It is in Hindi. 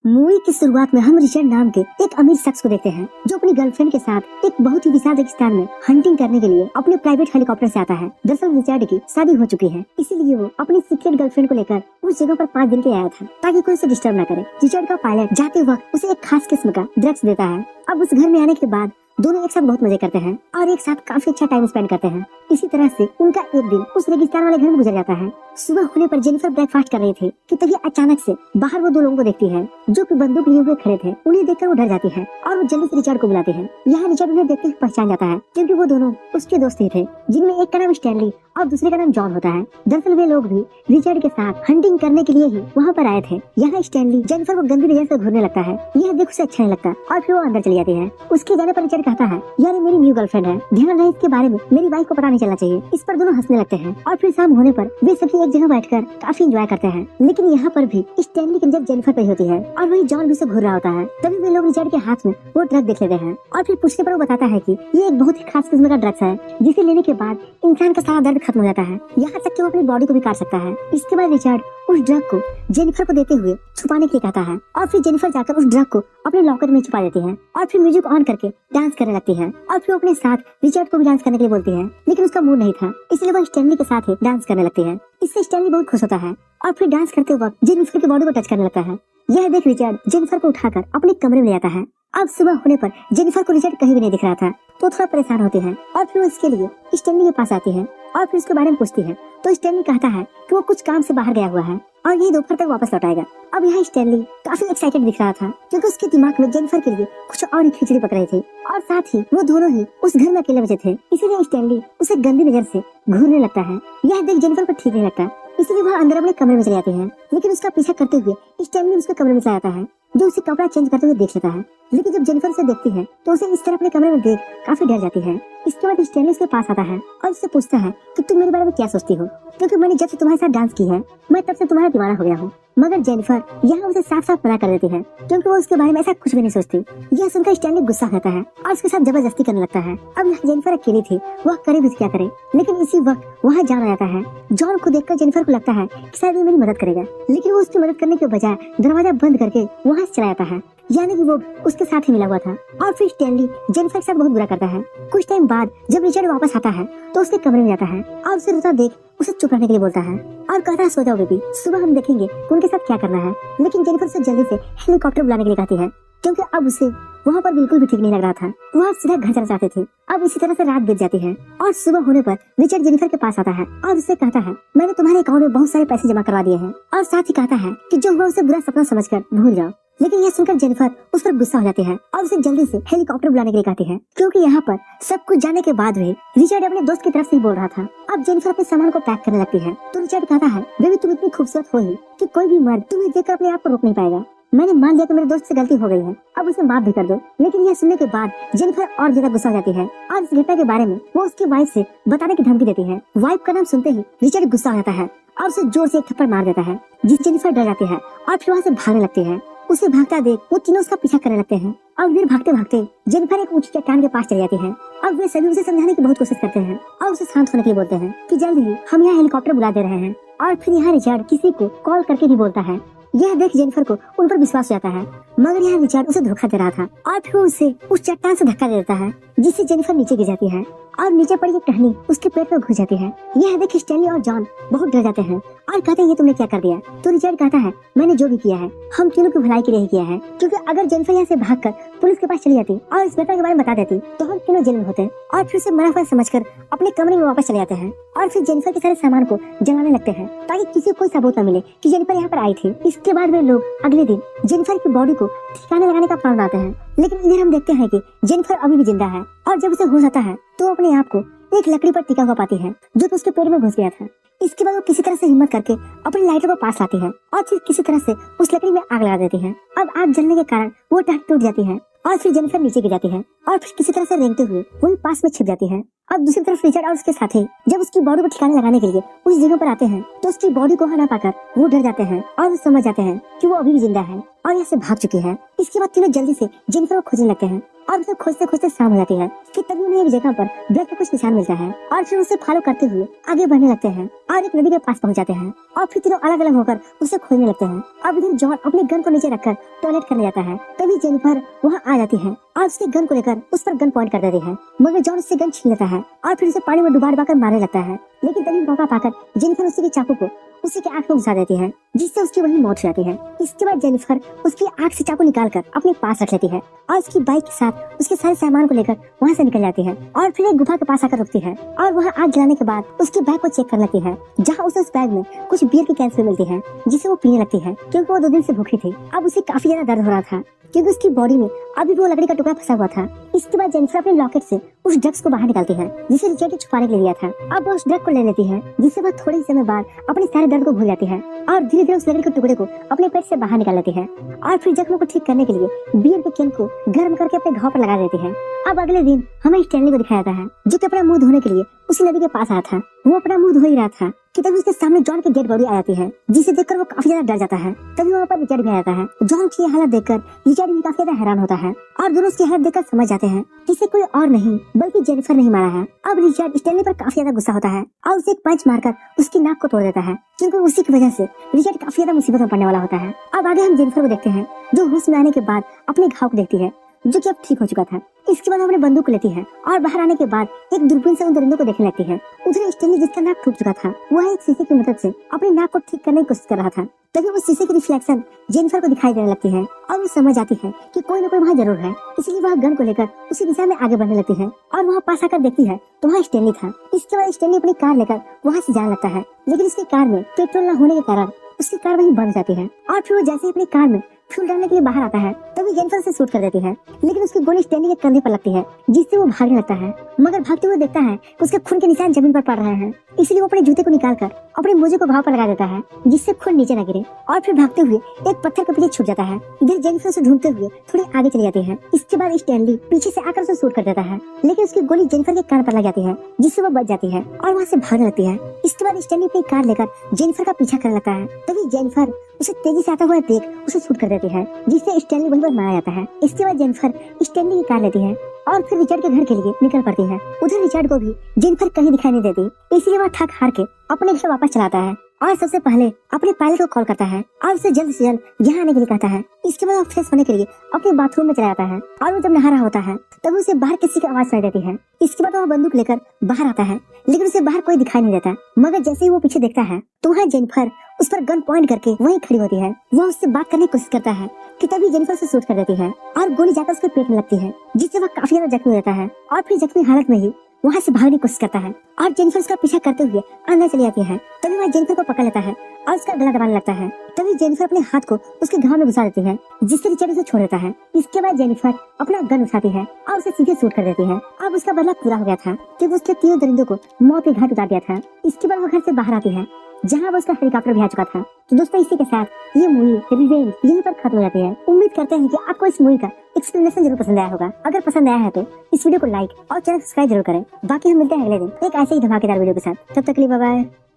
मूवी की शुरुआत में हम रिचर्ड नाम के एक अमीर शख्स को देखते हैं जो अपनी गर्लफ्रेंड के साथ एक बहुत ही विशाल रेगिस्तान में हंटिंग करने के लिए अपने प्राइवेट हेलीकॉप्टर से आता है। दरअसल रिचर्ड की शादी हो चुकी है, इसीलिए वो अपनी सीक्रेट गर्लफ्रेंड को लेकर उस जगह पर 5 दिन के आया था ताकि कोई उसे डिस्टर्ब न करे। रिचर्ड का पायलट जाते वक्त उसे एक खास किस्म का ड्रग्स देता है। अब उस घर में आने के बाद दोनों एक साथ बहुत मजे करते हैं और एक साथ काफी अच्छा टाइम स्पेंड करते हैं। इसी तरह से उनका एक दिन उस रेगिस्तान वाले घर में गुजर जाता है। सुबह होने पर जेनिफर ब्रेकफास्ट कर रही थी कि तभी अचानक से बाहर वो 2 लोगों को देखती है जो कि बंदूक लिए हुए खड़े थे। उन्हें देखकर वो डर जाती है और वो जल्दी से रिचर्ड को बुलाती है। यहाँ रिचर्ड उन्हें देखते ही पहचान जाता है क्योंकि वो दोनों उसके दोस्त ही थे, जिनमें एक का नाम स्टैनली और दूसरे का नाम जॉन होता है। दरअसल वे लोग भी रिचर्ड के साथ हंटिंग करने के लिए ही वहाँ पर आए थे। यहाँ स्टैनली जेनिफर को गंदी नजर से घूरने लगता है। यह देख उसे अच्छा नहीं लगता और फिर वो अंदर चली जाती है। उसके जाने पर रिचर्ड कहता है, यार मेरी न्यू गर्लफ्रेंड है, ध्यान रहे इसके बारे में मेरी वाइफ को पता नहीं चलना चाहिए। इस पर दोनों हंसने लगते हैं और फिर शाम होने पर वे सभी एक जगह बैठकर काफी एंजॉय करते हैं। लेकिन यहाँ पर भी स्टैनली की नजर जेनिफर पे होती है और वही जॉन भी उसे घूर रहा होता है। तभी वे लोग रिचर्ड के हाथ में वो ड्रग देख लेते हैं और फिर पूछने पर वो बताता है कि ये एक बहुत ही खास किस्म का ड्रग्स है जिसे लेने के बाद इंसान का सारा दर्द खत्म हो जाता है, यहाँ तक कि वो अपनी बॉडी को भी काट सकता है। इसके बाद रिचर्ड उस ड्रग को जेनिफर को देते हुए छुपाने के लिए कहता है और फिर जेनिफर जाकर उस ड्रग को अपने लॉकर में छुपा देती है और फिर म्यूजिक ऑन करके डांस करने लगती है और फिर अपने साथ रिचर्ड को भी डांस करने के लिए बोलती है। लेकिन उसका मूड नहीं था, इसलिए वो स्टैनली के साथ ही डांस करने लगती है। इससे स्टैनली बहुत खुश होता है और फिर डांस करते वक्त जेनिफर की बॉडी को टच करने लगता है। यह देख रिचर्ड जेनिफर को उठाकर अपने कमरे में ले आता है। अब सुबह होने पर जेनिफर को रिचर्ड कहीं भी नहीं दिख रहा था तो थोड़ा परेशान होती है और फिर उसके लिए स्टैनली के पास आती है और फिर उसके बारे में पूछती है। तो स्टैनली कहता है कि वो कुछ काम से बाहर गया हुआ है और यही दोपहर तक वापस लौट आएगा। अब यहाँ स्टैनली काफी एक्साइटेड दिख रहा था क्योंकि उसके दिमाग में जेनिफर के लिए कुछ और ही खिचड़ी पक रही थी और साथ ही वो दोनों ही उस घर में अकेले बचे थे, इसीलिए स्टैनली उसे गंदी नजर से घूरने लगता है। यह देख जेनिफर को ठीक नहीं लगता, इसलिए वह अंदर अपने कमरे में चली जाती है। लेकिन उसका पीछा करते हुए स्टैनली उसके कमरे में चला जाता है जो उसे कपड़ा चेंज करते हुए देख लेता है। लेकिन जब जेनिफर उसे देखती है तो उसे इस तरह अपने कमरे में देख काफी डर जाती है। इसके बाद स्टैनली उसके पास आता है और उससे पूछता है कि तुम मेरे बारे में क्या सोचती हो, क्योंकि मैंने जब से तुम्हारे साथ डांस की है मैं तब से तुम्हारा दीवाना हो गया हूँ। मगर जेनिफर यहाँ उसे साफ साफ मना कर देती है क्योंकि वो उसके बारे में ऐसा कुछ भी नहीं सोचती। यह सुनकर स्टैनली गुस्सा होता है और उसके साथ जबरदस्ती करने लगता है। अब यहाँ जेनिफर अकेली थी, वह करे भी क्या करे। लेकिन इसी वक्त वहाँ जॉन आ जाता है। जॉन को देखकर जेनिफर को लगता है कि शायद ये मेरी मदद करेगा, लेकिन वो उसकी मदद करने के बजाय दरवाजा बंद करके वहाँ से चला जाता है, यानी कि वो उसके साथ ही मिला हुआ था। और फिर स्टैनली जेनिफर के साथ बहुत बुरा करता है। कुछ टाइम बाद जब रिचर्ड वापस आता है तो उसके कमरे में जाता है और उसे रोता देख उसे चुप रहने के लिए बोलता है और कहता है सो जाओ बेबी, सुबह हम देखेंगे उनके साथ क्या करना है। लेकिन जेनिफर से जल्दी से हेलीकॉप्टर बुलाने के लिए कहती है क्योंकि अब उसे वहाँ पर बिल्कुल भी ठीक नहीं लग रहा था, वह सीधा घर जाना चाहते थे। अब इसी तरह से रात बीत जाती है और सुबह होने पर रिचर्ड जेनिफर के पास आता है और उससे कहता है मैंने तुम्हारे अकाउंट में बहुत सारे पैसे जमा करवा दिए हैं और साथ ही कहता है कि जो हुआ उसे बुरा सपना समझकर भूल जाओ। लेकिन यह सुनकर जेनिफर उस पर गुस्सा हो जाती है और उसे जल्दी से हेलीकॉप्टर बुलाने के लिए कहती है क्योंकि यहाँ पर सब कुछ जाने के बाद भी रिचर्ड अपने दोस्त की तरफ से ही बोल रहा था। अब जेनिफर अपने सामान को पैक करने लगती है तो रिचर्ड कहता है बेबी तुम इतनी खूबसूरत हो ही कि कोई भी मर्द तुम्हें देखकर अपने आप को रोक नहीं पाएगा। मैंने मान लिया कि मेरे दोस्त से गलती हो गई है, अब उसे माफ भी कर दो। लेकिन यह सुनने के बाद जेनिफर और ज्यादा गुस्सा हो जाती है और इस घटना के बारे में वो उसकी वाइफ से बताने की धमकी देती है। वाइफ का नाम सुनते ही रिचर्ड गुस्सा हो जाता है और उसे जोर से एक थप्पड़ मार देता है, जिससे जेनिफर डर जाती है और फिर वहाँ से भागने लगती है। उसे भागता देख वो तीनों उसका पीछा करने लगते हैं और फिर भागते भागते जेनिफर एक ऊंची चट्टान के पास चली जाती है और वे सभी उसे समझाने की बहुत कोशिश करते हैं और उसे शांत होने के लिए बोलते हैं कि जल्द ही हम यहाँ हेलीकॉप्टर बुला दे रहे हैं। और फिर यहाँ रिचर्ड किसी को कॉल करके भी बोलता है। यह देख जेनिफर को उन पर विश्वास हो जाता है, मगर यहाँ रिचर्ड उसे धोखा दे रहा था और फिर उसे उस चट्टान से धक्का दे देता है जिससे जेनिफर नीचे गिर जाती है और नीचे पड़ी एक टहनी उसके पेट में घुस जाती है। यह देख स्टैनली और जॉन बहुत डर जाते हैं और कहते हैं ये तुमने क्या कर दिया। तो रिचर्ड कहता है मैंने जो भी किया है हम तीनों की भलाई के लिए ही किया है, क्योंकि अगर जेनिफर यहाँ से भागकर पुलिस के पास चली जाती और इस घटना के बारे में बता देती तो हम तीनों जेल में होते और फिर उसे मरा हुआ समझकर अपने कमरे में वापस चले जाते हैं और फिर जेनिफर के सारे सामान को जलाने लगते हैं ताकि किसी को कोई सबूत न मिले कि जेनिफर यहाँ पर आई थी। इसके बाद वे लोग अगले दिन जेनिफर की बॉडी को ठिकाने लगाने का प्लान बनाते हैं। लेकिन इधर हम देखते हैं कि जेनिफर अभी भी जिंदा है और जब उसे होश आता है तो वो अपने आप को एक लकड़ी पर टिका हुआ पाती है जो कि उसके पेट में घुस गया था। इसके बाद वो किसी तरह से हिम्मत करके अपनी लाइटर को पास लाती है और फिर किसी तरह से उस लकड़ी में आग लगा देती है। अब आग जलने के कारण वो टहनी टूट जाती है और फिर जेनिफर नीचे गिर जाती है और फिर किसी तरह से रेंगते हुए वही पास में छिप जाती है। अब दूसरी तरफ रिचर्ड और उसके साथी जब उसकी बॉडी को ठिकाने लगाने के लिए उस जगह पर आते हैं तो उसकी बॉडी को हटा पाकर वो डर जाते हैं और वो समझ जाते हैं कि वो अभी भी जिंदा है और यहाँ से भाग चुकी है। इसके बाद तीनों जल्दी से जेनिफर को खोजने लगते हैं और उसे खोजते खोजते शाम हो जाती है। फिर तभी उन्हें एक जगह पर ब्लड का कुछ निशान मिलता है और फिर उसे फॉलो करते हुए आगे बढ़ने लगते हैं और एक नदी के पास पहुंच जाते हैं और फिर तीनों अलग अलग होकर उसे खोजने लगते हैं। अब इधर जॉन अपने गन को नीचे रखकर टॉयलेट करने जाता है। तभी जेनिफर वहाँ आ जाती है और उसके गन को लेकर उस पर गन पॉइंट कर देती है, मगर जॉन उससे गन छीन लेता है और फिर उसे पानी में डुबा कर मारने लगता है। लेकिन तभी मौका पाकर जेनिफर उसी के चाकू को उसी के आंख में घुसा देती है, जिससे उसकी वही मौत हो जाती है। इसके बाद जेनिफर उसकी आंख से चाकू निकालकर अपने पास रख लेती है और उसकी बाइक के साथ उसके सारे सामान को लेकर वहाँ से निकल जाती है और फिर एक गुफा के पास आकर रुकती है और वहाँ आग जलाने के बाद उसके बैग को चेक करने लगती है, जहाँ उसे उस बैग में कुछ बियर की कैंस भी मिलती है, जिसे वो पीने लगती है क्योंकि वो 2 दिन से भूखी थी। अब उसे काफी ज्यादा दर्द हो रहा था क्योंकि उसकी बॉडी में अभी भी वो लकड़ी का टुकड़ा फंसा हुआ था। इसके बाद जेनिफर अपने लॉकेट से उस ड्रग्स को बाहर निकालती है जिसे रिचर्ड ने छुपाने के लिए दिया था। अब वो उस ड्रग को ले लेती है, जिससे वह थोड़े ही समय बाद अपने सारे दर्द को भूल जाती है और धीरे धीरे उस लकड़ी के टुकड़े को अपने पेट से बाहर निकाल लेती है और फिर जख्मों को ठीक करने के लिए बियर के कैन को गर्म करके अपने घाव पर लगा देती है। अब अगले दिन हमें स्टैनली को दिखाया जाता है, जो कि अपना मुंह धोने के लिए उसी नदी के पास आया था। वो अपना मुंह धो ही रहा था कि तभी उसके सामने जॉन की डेड बॉडी आ जाती है, जिसे देखकर वो काफी ज्यादा डर जाता है। तभी वहाँ पर रिचर्ड भी आ जाता है। जॉन की हालत देखकर रिचर्ड भी काफी ज्यादा हैरान होता है और दोनों उसकी हालत देखकर समझ जाते हैं कि इसे कोई और नहीं बल्कि जेनिफर नहीं मारा है। अब रिचर्ड स्टैनली पर काफी ज्यादा गुस्सा होता है और उसे एक पंच मारकर उसकी नाक को तोड़ देता है, क्योंकि उसी की वजह से रिचर्ड काफी ज्यादा मुसीबत में पड़ने वाला होता है। अब आगे हम जेनिफर को देखते हैं, जो होश में आने के बाद अपने घाव को देखती है, जो कि अब ठीक हो चुका था। इसके बाद अपने बंदूक लेती है और बाहर आने के बाद एक दूरबीन से उन दरिंदों को देखने लगती है। उधर स्टैनली, जिसका नाक टूट चुका था, वह एक शीशे की मदद से अपने नाक को ठीक करने की कोशिश कर रहा था। तभी उस शीशे की रिफ्लेक्शन जेनिफर को दिखाई देने लगती है और वो समझ आती है कि कोई न कोई वहाँ जरूर है, इसलिए वह गन को लेकर उसी दिशा में आगे बढ़ने लगती है और वहाँ पास आकर देखती है तो वहाँ स्टैनली था। इसके बाद स्टैनली अपनी कार लेकर वहाँ से जाने लगता है, लेकिन इसकी कार में पेट्रोल न होने के कारण उसकी कार वहीं बंद जाती है और फिर वो जैसे ही अपनी कार में फ्यूल डालने के लिए बाहर आता है तभी जेनिफर से शूट कर देती है, लेकिन उसकी गोली स्टैनली के कंधे पर लगती है, जिससे वो भागने लगता है। मगर भागते हुए देखता है कि उसके खून के निशान जमीन पर पड़ रहे हैं, इसलिए वो अपने जूते को निकालकर अपने मोजे को घाव पर लगा देता है, जिससे खून नीचे न गिरे और फिर भागते हुए एक पत्थर के पीछे छुप जाता है। इधर जेनिफर उसे ढूंढते हुए थोड़ी आगे चली जाती है। इसके बाद स्टैनली पीछे से आकर उसे शूट कर देता है, लेकिन उसकी गोली जेनिफर के कान पर लग जाती है, जिससे वो बच जाती है और वहाँ से भागने लगती है। इसके बाद स्टैनली अपनी कार लेकर जेनिफर का पीछा करने लगता है। तभी जेनिफर उसे तेजी से आता हुआ देख उसे शूट कर देती है, जिससे स्टैनली वहीं पर मारा जाता है। इसके बाद जेनिफर स्टैनली की कार लेती है और फिर रिचर्ड के घर के लिए निकल पड़ती है। उधर रिचर्ड को भी जेनिफर कहीं दिखाई नहीं देती, इसलिए वह थक हार के अपने घर वापस चलाता है और सबसे पहले अपने पायलट को कॉल करता है और उसे जल्द से जल्द यहाँ आने के लिए कहता है। इसके बाद वो फ्रेश होने के लिए अपने बाथरूम में चला जाता है और वो जब नहा रहा होता है तब उसे बाहर किसी की आवाज सुनाई देती है। इसके बाद वो बंदूक लेकर बाहर आता है, लेकिन उसे बाहर कोई दिखाई नहीं देता, मगर जैसे ही वो पीछे देखता है तो वह जेनिफर उस पर गन पॉइंट करके वहीं खड़ी होती है। वह उससे बात करने की कोशिश करता है कि तभी जेनिफर से शूट कर देती है और गोली जाकर उसके पेट में लगती है, जिससे वह काफी ज्यादा जख्मी हो जाता है और फिर जख्मी हालत में ही वहाँ से भागने की कोशिश करता है और जेनिफर उसका पीछा करते हुए अंदर चली जाती है। तभी वह जेनिफर को पकड़ लेता है और उसका गला दबाने लगता है। तभी जेनिफर अपने हाथ को उसके घाव में घुसा देती है, जिससे रिचर्ड उसे छोड़ देता है। इसके बाद जेनिफर अपना गन उठाती है और उसे सीधे शूट कर देती है। अब उसका बदला पूरा हो गया था क्योंकि उसके 3 दरिंदों को मौत के घाट उतार दिया था। इसके बाद वो घर से बाहर आती है, जहाँ वो उसका हेलीकॉप्टर भी आ चुका था। तो दोस्तों, इसी के साथ ये मूवी रिवेंज यहीं पर खत्म हो जाती है। उम्मीद करते हैं कि आपको इस मूवी का एक्सप्लेनेशन जरूर पसंद आया होगा। अगर पसंद आया है तो इस वीडियो को लाइक और चैनल सब्सक्राइब जरूर करें। बाकी हम मिलते हैं अगले दिन एक ऐसे ही धमाकेदार वीडियो के साथ। तब तक के लिए बाय बाय।